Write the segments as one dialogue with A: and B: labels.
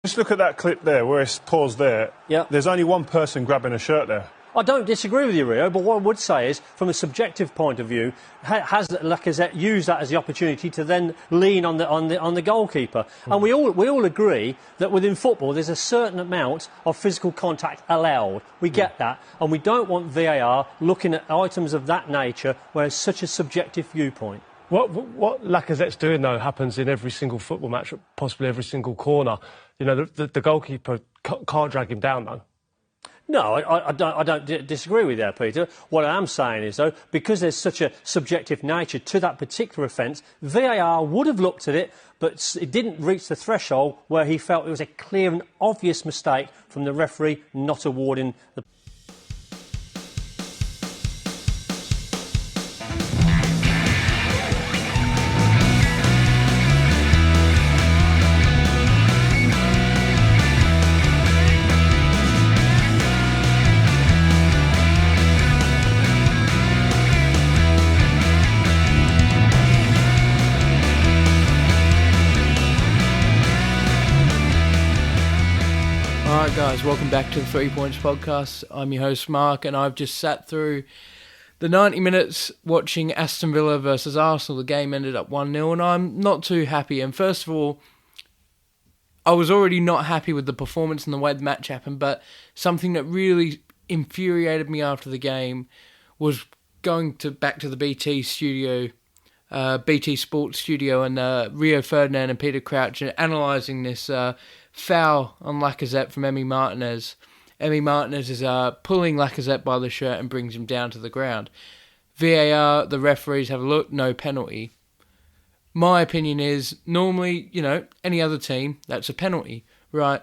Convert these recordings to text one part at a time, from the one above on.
A: Just look at that clip there where it's paused there.
B: Yeah.
A: There's only one person grabbing a shirt there.
B: I don't disagree with you, Rio, but what I would say is, from a subjective point of view, has Lacazette used that as the opportunity to then lean on the goalkeeper? And we all agree that within football there's a certain amount of physical contact allowed. We get that, and we don't want VAR looking at items of that nature where it's such a subjective viewpoint.
C: What Lacazette's doing, though, happens in every single football match, possibly every single corner. You know, the goalkeeper can't drag him down, though.
B: No, I don't disagree with that, Peter. What I am saying is, though, because there's such a subjective nature to that particular offence, VAR would have looked at it, but it didn't reach the threshold where he felt it was a clear and obvious mistake from the referee not awarding the...
D: Alright guys, welcome back to the 3 Points Podcast. I'm your host Marc, and I've just sat through the 90 minutes watching Aston Villa versus Arsenal. The game ended up 1-0 and I'm not too happy. And first of all, I was already not happy with the performance and the way the match happened, but something that really infuriated me after the game was going back to the BT studio, BT Sports studio, and Rio Ferdinand and Peter Crouch, and analysing this foul on Lacazette from Emi Martinez. Emi Martinez is pulling Lacazette by the shirt and brings him down to the ground. VAR, the referees have a look, no penalty. My opinion is, normally, you know, any other team, that's a penalty, right?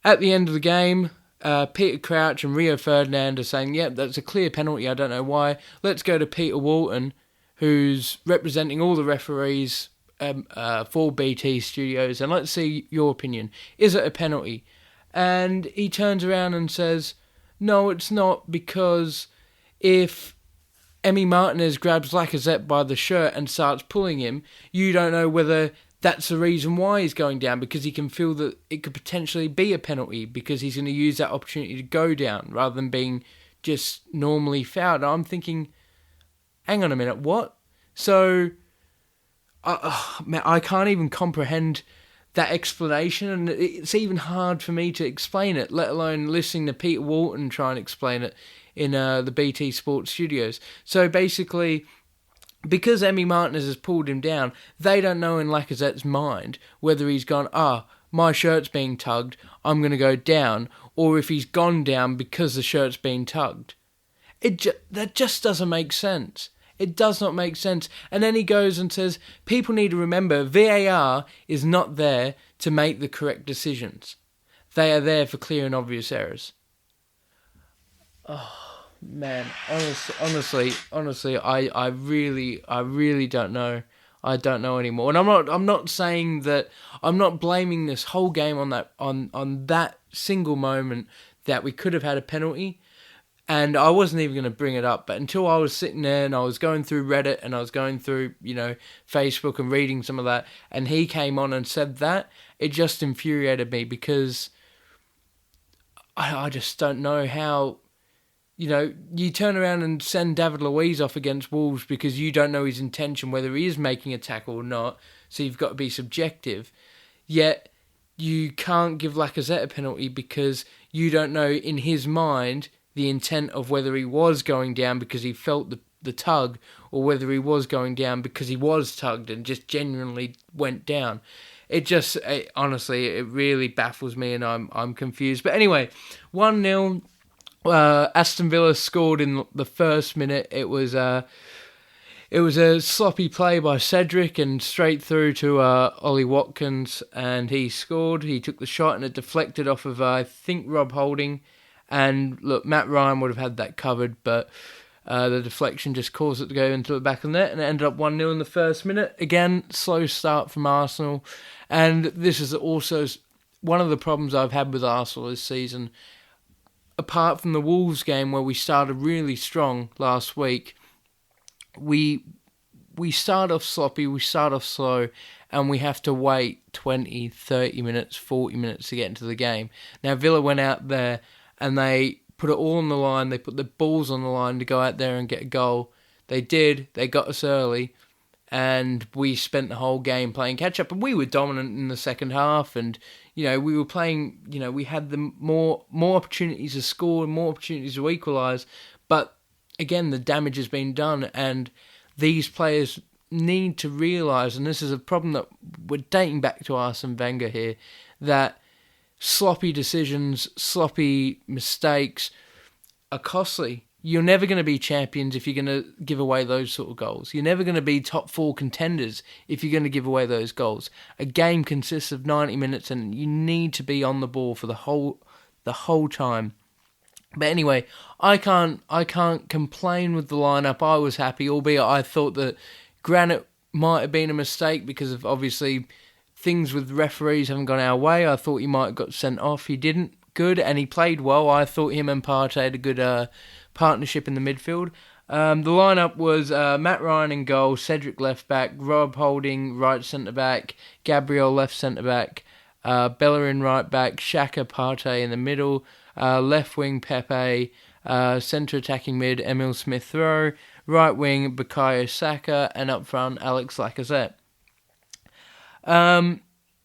D: At the end of the game, Peter Crouch and Rio Ferdinand are saying, yep, that's a clear penalty, I don't know why. Let's go to Peter Walton, who's representing all the referees for BT Studios, and let's see your opinion. Is it a penalty? And he turns around and says, no, it's not, because if Emi Martinez grabs Lacazette by the shirt and starts pulling him, you don't know whether that's the reason why he's going down, because he can feel that it could potentially be a penalty, because he's going to use that opportunity to go down rather than being just normally fouled. I'm thinking, hang on a minute, what? So man, I can't even comprehend that explanation, and it's even hard for me to explain it, let alone listening to Peter Walton try and explain it in the BT Sports studios. So basically, because Emi Martinez has pulled him down, they don't know in Lacazette's mind whether he's gone, my shirt's being tugged, I'm going to go down, or if he's gone down because the shirt's being tugged. That just doesn't make sense. It does not make sense. And then he goes and says, people need to remember, VAR is not there to make the correct decisions. They are there for clear and obvious errors. Oh, man. Honestly, I really don't know. I don't know anymore. And I'm not saying that, I'm not blaming this whole game on that single moment that we could have had a penalty. And I wasn't even going to bring it up, but until I was sitting there and I was going through Reddit and I was going through, Facebook and reading some of that, and he came on and said that, it just infuriated me, because I just don't know how, you turn around and send David Luiz off against Wolves because you don't know his intention, whether he is making a tackle or not, so you've got to be subjective. Yet, you can't give Lacazette a penalty because you don't know in his mind the intent of whether he was going down because he felt the tug, or whether he was going down because he was tugged and just genuinely went down. Honestly, it really baffles me, and I'm confused. But anyway, 1-0. Aston Villa scored in the first minute. It was a sloppy play by Cedric and straight through to Ollie Watkins, and he scored. He took the shot and it deflected off of I think Rob Holding. And look, Matt Ryan would have had that covered, but the deflection just caused it to go into the back of the net, and it ended up 1-0 in the first minute. Again, slow start from Arsenal. And this is also one of the problems I've had with Arsenal this season. Apart from the Wolves game where we started really strong last week, we start off sloppy, we start off slow, and we have to wait 20, 30 minutes, 40 minutes to get into the game. Now, Villa went out there and they put it all on the line. They put the balls on the line to go out there and get a goal. They did. They got us early, and we spent the whole game playing catch-up, and we were dominant in the second half, and, we were playing, we had the more opportunities to score and more opportunities to equalise, but, again, the damage has been done, and these players need to realise, and this is a problem that we're dating back to Arsene Wenger here, that sloppy decisions, sloppy mistakes are costly. You're never going to be champions if you're going to give away those sort of goals. You're never going to be top 4 contenders if you're going to give away those goals. A game consists of 90 minutes and you need to be on the ball for the whole time. But anyway, I can't complain with the lineup. I was happy, albeit I thought that Granit might have been a mistake because of obviously things with referees haven't gone our way. I thought he might have got sent off. He didn't. Good, and he played well. I thought him and Partey had a good partnership in the midfield. The lineup was Matt Ryan in goal, Cedric left back, Rob Holding right centre back, Gabriel left centre back, Bellerin right back, Xhaka, Partey in the middle, left wing Pepe, centre attacking mid Emil Smith Rowe, right wing Bukayo Saka, and up front Alex Lacazette.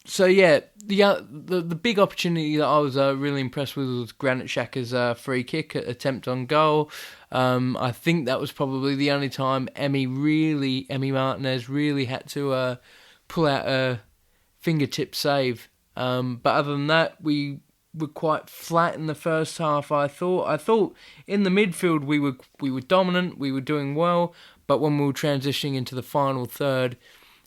D: So yeah, the big opportunity that I was really impressed with was Granit Xhaka's free kick attempt on goal. I think that was probably the only time Emi Martinez really had to pull out a fingertip save. But other than that, we were quite flat in the first half. I thought in the midfield we were dominant, we were doing well, but when we were transitioning into the final third,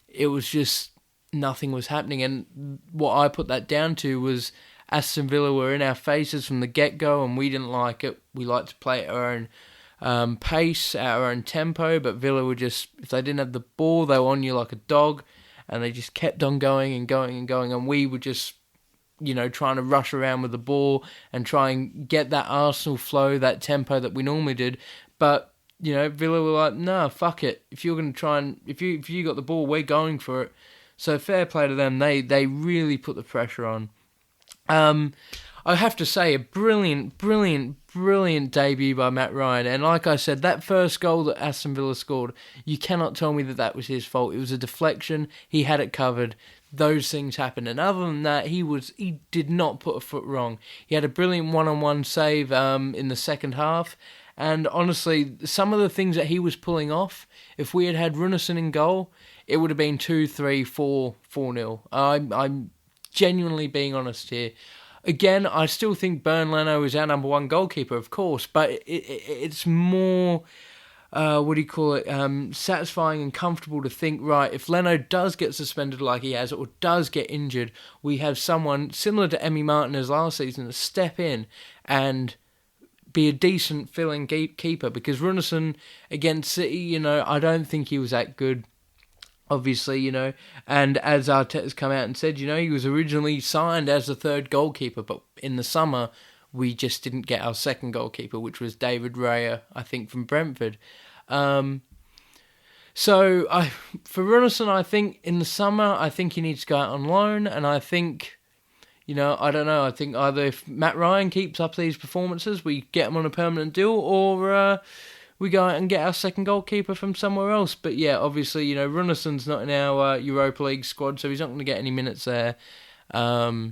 D: it was just nothing was happening, and what I put that down to was Aston Villa were in our faces from the get-go, and we didn't like it. We liked to play at our own pace, at our own tempo, but Villa were just, if they didn't have the ball, they were on you like a dog, and they just kept on going and going and going, and we were just, trying to rush around with the ball and try and get that Arsenal flow, that tempo that we normally did, but, Villa were like, nah, fuck it. If you're going to try and, if you got the ball, we're going for it. So fair play to them. They really put the pressure on. I have to say, a brilliant debut by Matt Ryan. And like I said, that first goal that Aston Villa scored, you cannot tell me that was his fault. It was a deflection. He had it covered. Those things happened. And other than that, he did not put a foot wrong. He had a brilliant one-on-one save in the second half. And honestly, some of the things that he was pulling off, if we had had Runarsson in goal, it would have been 2-3, 4-0. I'm genuinely being honest here. Again, I still think Bernd Leno is our number one goalkeeper, of course, but it's more, satisfying and comfortable to think, right, if Leno does get suspended like he has, or does get injured, we have someone similar to Emi Martinez last season to step in and be a decent filling keeper, because Runarsson against City, I don't think he was that good. Obviously, and as Arteta's come out and said, he was originally signed as the third goalkeeper, but in the summer, we just didn't get our second goalkeeper, which was David Raya, I think, from Brentford. For Runarsson, I think in the summer, I think he needs to go out on loan, and I think, I don't know, I think either if Matt Ryan keeps up these performances, we get him on a permanent deal, or we go out and get our second goalkeeper from somewhere else. But yeah, obviously, Runarsson's not in our Europa League squad, so he's not going to get any minutes there. That's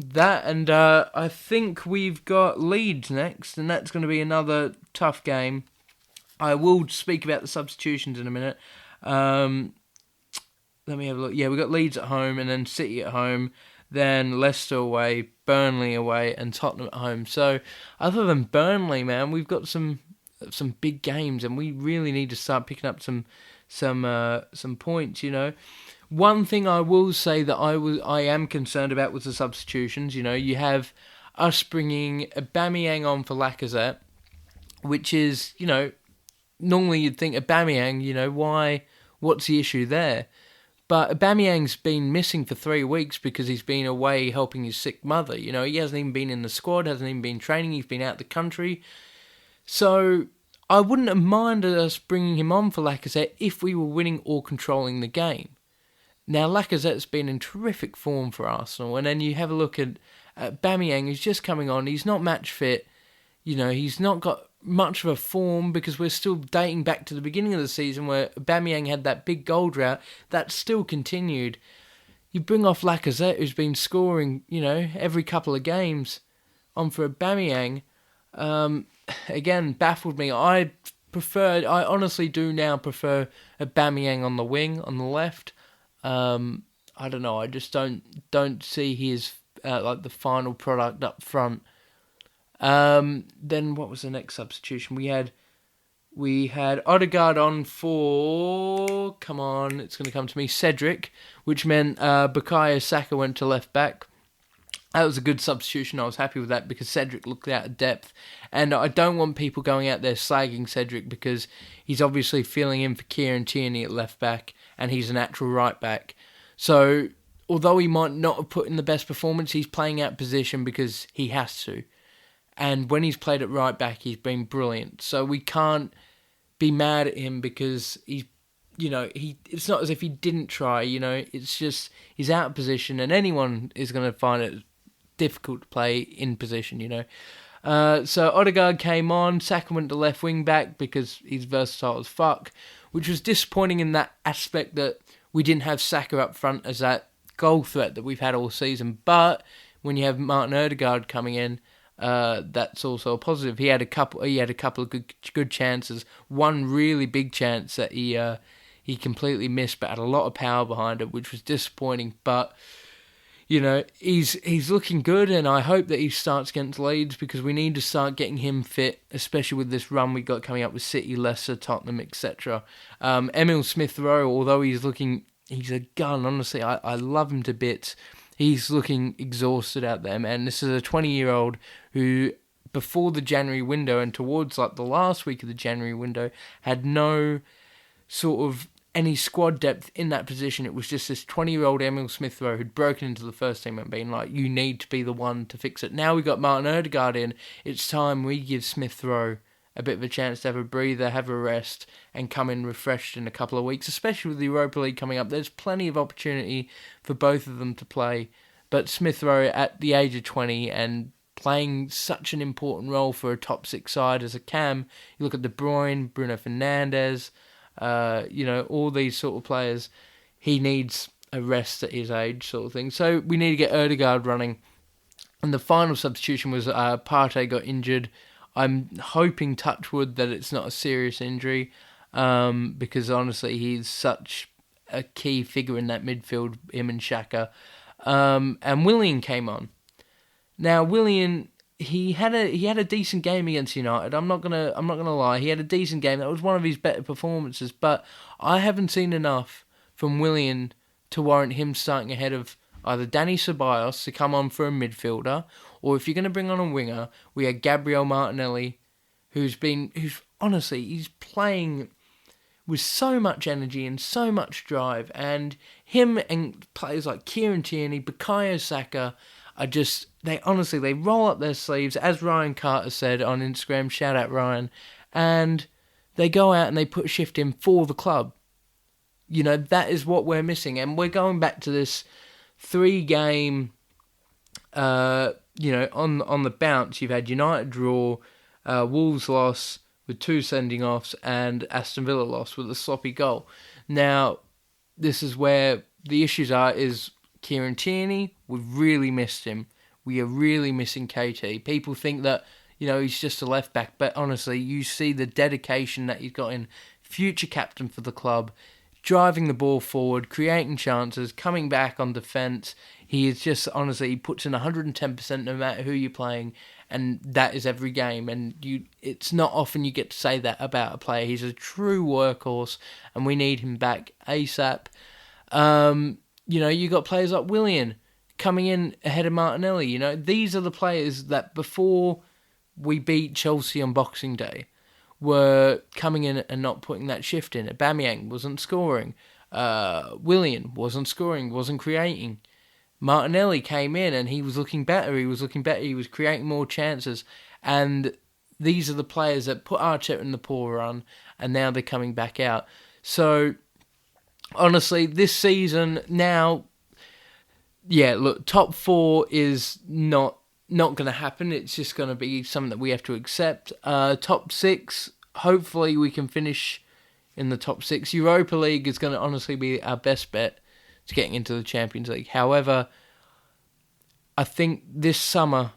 D: that. And I think we've got Leeds next, and that's going to be another tough game. I will speak about the substitutions in a minute. Let me have a look. Yeah, we've got Leeds at home, and then City at home, then Leicester away, Burnley away, and Tottenham at home. So, other than Burnley, man, we've got some big games, and we really need to start picking up some points. One thing I will say that I am concerned about was the substitutions. You have us bringing Aubameyang on for Lacazette, which is, normally you'd think Aubameyang, why? What's the issue there? But Aubameyang's been missing for 3 weeks because he's been away helping his sick mother. He hasn't even been in the squad, hasn't even been training, he's been out the country. So I wouldn't have minded us bringing him on for Lacazette if we were winning or controlling the game. Now, Lacazette's been in terrific form for Arsenal, and then you have a look at Aubameyang, who's just coming on. He's not match fit. He's not got much of a form because we're still dating back to the beginning of the season where Aubameyang had that big goal drought. That still continued. You bring off Lacazette, who's been scoring, every couple of games, on for Aubameyang. Again, baffled me. I honestly do now prefer Aubameyang on the wing, on the left. I don't know. I just don't see his the final product up front. Then what was the next substitution? We had Odegaard on for, come on, it's going to come to me, Cedric, which meant Bukayo Saka went to left back. That was a good substitution. I was happy with that because Cedric looked out of depth. And I don't want people going out there slagging Cedric because he's obviously filling in for Kieran Tierney at left back and he's a natural right back. So, although he might not have put in the best performance, he's playing out position because he has to. And when he's played at right back, he's been brilliant. So we can't be mad at him because he's, it's not as if he didn't try, it's just he's out of position and anyone is going to find it difficult to play in position, So Odegaard came on, Saka went to left wing back because he's versatile as fuck, which was disappointing in that aspect that we didn't have Saka up front as that goal threat that we've had all season. But when you have Martin Odegaard coming in, that's also a positive. He had a couple of good chances. One really big chance that he completely missed, but had a lot of power behind it, which was disappointing. But he's looking good, and I hope that he starts against Leeds because we need to start getting him fit, especially with this run we got coming up with City, Leicester, Tottenham, etc. Emil Smith-Rowe, although he's a gun. Honestly, I love him to bits. He's looking exhausted out there, man. This is a 20-year-old who, before the January window and towards the last week of the January window, had no sort of any squad depth in that position. It was just this 20-year-old Emil Smith-Rowe who'd broken into the first team and been like, you need to be the one to fix it. Now we've got Martin Odegaard in. It's time we give Smith-Rowe a bit of a chance to have a breather, have a rest, and come in refreshed in a couple of weeks, especially with the Europa League coming up. There's plenty of opportunity for both of them to play. But Smith-Rowe, at the age of 20 and playing such an important role for a top six side as a cam, you look at De Bruyne, Bruno Fernandes, all these sort of players, he needs a rest at his age sort of thing. So we need to get Odegaard running. And the final substitution was Partey got injured. I'm hoping, touch wood, that it's not a serious injury because honestly he's such a key figure in that midfield, him and Xhaka. And Willian came on. Now Willian, he had a decent game against United. I'm not gonna lie. He had a decent game. That was one of his better performances. But I haven't seen enough from Willian to warrant him starting ahead of either Dani Ceballos to come on for a midfielder, or if you're going to bring on a winger, we had Gabriel Martinelli, who's honestly, he's playing with so much energy and so much drive, and him and players like Kieran Tierney, Bukayo Saka are just, they roll up their sleeves, as Ryan Carter said on Instagram, shout out Ryan, and they go out and they put a shift in for the club. That is what we're missing, and we're going back to this 3-game, on the bounce. You've had United draw, Wolves loss with 2 sending offs, and Aston Villa loss with a sloppy goal. Now, this is where the issues are, is Kieran Tierney. We've really missed him. We are really missing KT. People think that, he's just a left back, but honestly, you see the dedication that he's got in, future captain for the club, driving the ball forward, creating chances, coming back on defence. He is just, honestly, he puts in 110% no matter who you're playing, and that is every game. And it's not often you get to say that about a player. He's a true workhorse, and we need him back ASAP. You got players like Willian coming in ahead of Martinelli. These are the players that before we beat Chelsea on Boxing Day were coming in and not putting that shift in. Aubameyang wasn't scoring. Willian wasn't scoring, wasn't creating. Martinelli came in and he was looking better. He was creating more chances. And these are the players that put Arteta in the poor run, and now they're coming back out. So, honestly, this season now, yeah, look, top 4 is not going to happen. It's just going to be something that we have to accept. Top 6, hopefully we can finish in the top 6. Europa League is going to honestly be our best bet to getting into the Champions League. However, I think this summer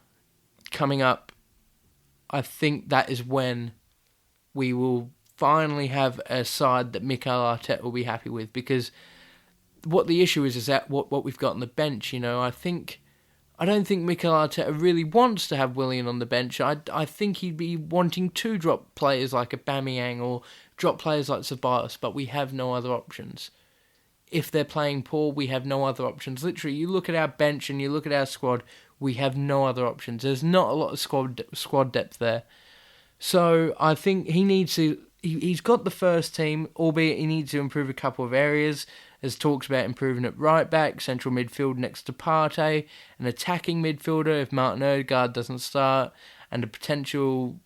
D: coming up, I think that is when we will finally have a side that Mikel Arteta will be happy with, because what the issue is that what we've got on the bench, I don't think Mikel Arteta really wants to have Willian on the bench. I think he'd be wanting to drop players like Aubameyang or drop players like Ceballos, but we have no other options. If they're playing poor, we have no other options. Literally, you look at our bench and you look at our squad, we have no other options. There's not a lot of squad depth there. So I think he needs to... He's got the first team, albeit he needs to improve a couple of areas. There's talks about improving at right back, central midfield next to Partey, an attacking midfielder if Martin Odegaard doesn't start, and a potential,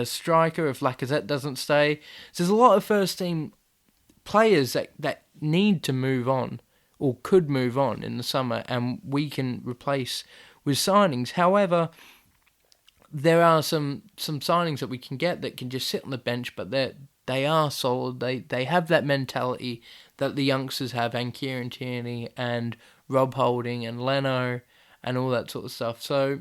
D: striker if Lacazette doesn't stay. So there's a lot of first team players that need to move on, or could move on in the summer, and we can replace with signings. However, there are some signings that we can get that can just sit on the bench, but they are solid. They have that mentality that the youngsters have, and Kieran Tierney and Rob Holding and Leno and all that sort of stuff. So,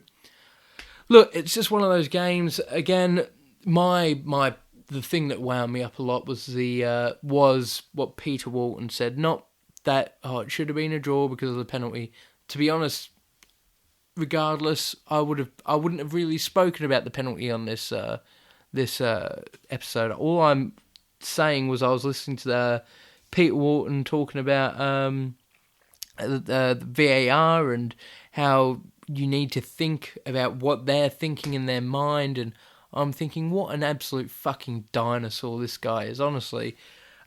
D: look, it's just one of those games. Again, the thing that wound me up a lot was what Peter Walton said. Not that it should have been a draw because of the penalty. To be honest, regardless, I wouldn't have really spoken about the penalty on this episode. All I'm saying was I was listening to Peter Walton talking about the VAR and how you need to think about what they're thinking in their mind, and I'm thinking, what an absolute fucking dinosaur this guy is, honestly.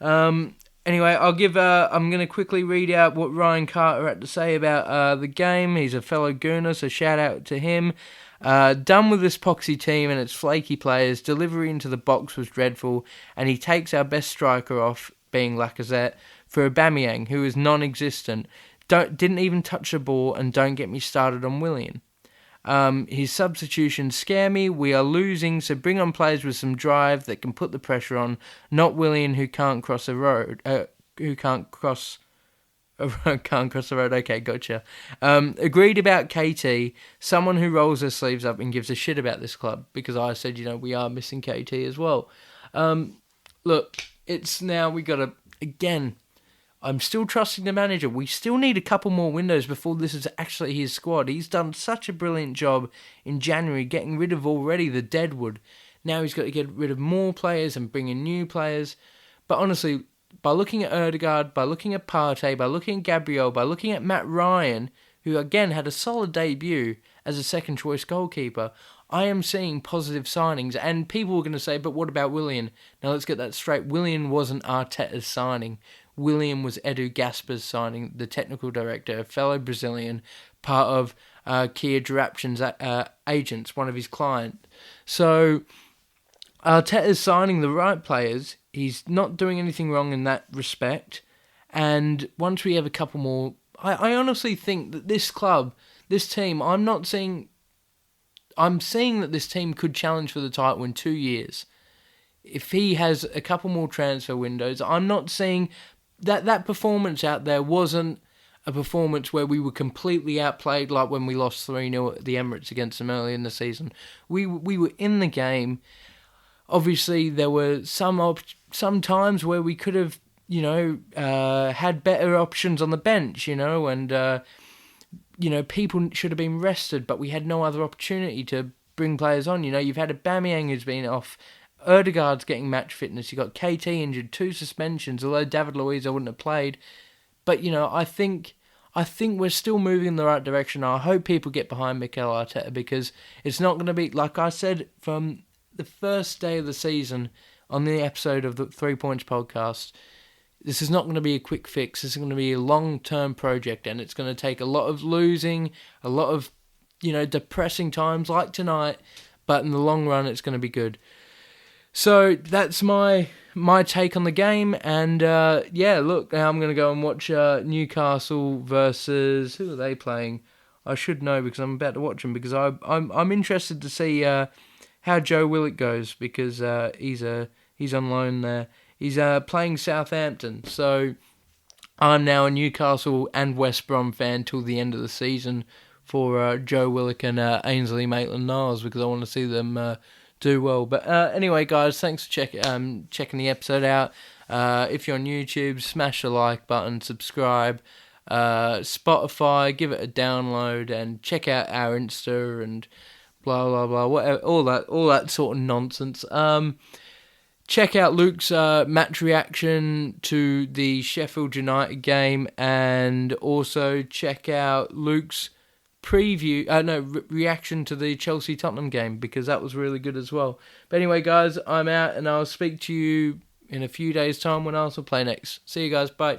D: Anyway, I'm going to quickly read out what Ryan Carter had to say about the game. He's a fellow Gooner, so shout out to him. Done with this poxy team and its flaky players. Delivery into the box was dreadful, and he takes our best striker off, being Lacazette, for Aubameyang, who is non-existent. Didn't even touch the ball, and don't get me started on Willian. His substitutions scare me. We are losing, so bring on players with some drive that can put the pressure on. Not Willian, who can't cross a road. Can't cross the road. Okay, gotcha. Agreed about KT. Someone who rolls their sleeves up and gives a shit about this club, because I said, we are missing KT as well. Look, it's now we got to again. I'm still trusting the manager. We still need a couple more windows before this is actually his squad. He's done such a brilliant job in January getting rid of already the deadwood. Now he's got to get rid of more players and bring in new players. But honestly, by looking at Odegaard, by looking at Partey, by looking at Gabriel, by looking at Matt Ryan, who again had a solid debut as a second choice goalkeeper, I am seeing positive signings. And people are going to say, but what about Willian? Now let's get that straight. Willian wasn't Arteta's signing. William was Edu Gasper's signing, the technical director, a fellow Brazilian, part of Kia Jarapchin's agents, one of his clients. So Arteta's signing the right players. He's not doing anything wrong in that respect. And once we have a couple more, I honestly think that this club, this team, I'm seeing that this team could challenge for the title in 2 years. If he has a couple more transfer windows, I'm not seeing that performance out there wasn't a performance where we were completely outplayed, like when we lost 3-0 at the Emirates against them early in the season. We were in the game. Obviously, there were some times where we could have, had better options on the bench, and people should have been rested, but we had no other opportunity to bring players on. You've had Aubameyang who's been off. Odegaard's getting match fitness. You got KT injured, 2 suspensions. Although David Luiz wouldn't have played, but I think we're still moving in the right direction. I hope people get behind Mikel Arteta, because it's not going to be, like I said from the first day of the season on the episode of the 3 Points podcast. This is not going to be a quick fix. This is going to be a long-term project, and it's going to take a lot of losing, a lot of depressing times like tonight. but in the long run, it's going to be good. So that's my take on the game, and look, now I'm going to go and watch Newcastle versus, who are they playing? I should know because I'm about to watch them, because I'm interested to see how Joe Willock goes, because he's on loan there. He's playing Southampton, so I'm now a Newcastle and West Brom fan till the end of the season for Joe Willock and Ainsley Maitland-Niles, because I want to see them do well. But anyway, guys, thanks for checking the episode out. If you're on YouTube, smash the like button, subscribe. Spotify, give it a download, and check out our Insta and blah blah blah, whatever, all that sort of nonsense. Check out Luke's match reaction to the Sheffield United game, and also check out Luke's reaction to the Chelsea-Tottenham game, because that was really good as well. But anyway, guys, I'm out, and I'll speak to you in a few days' time when Arsenal play next. See you guys, bye.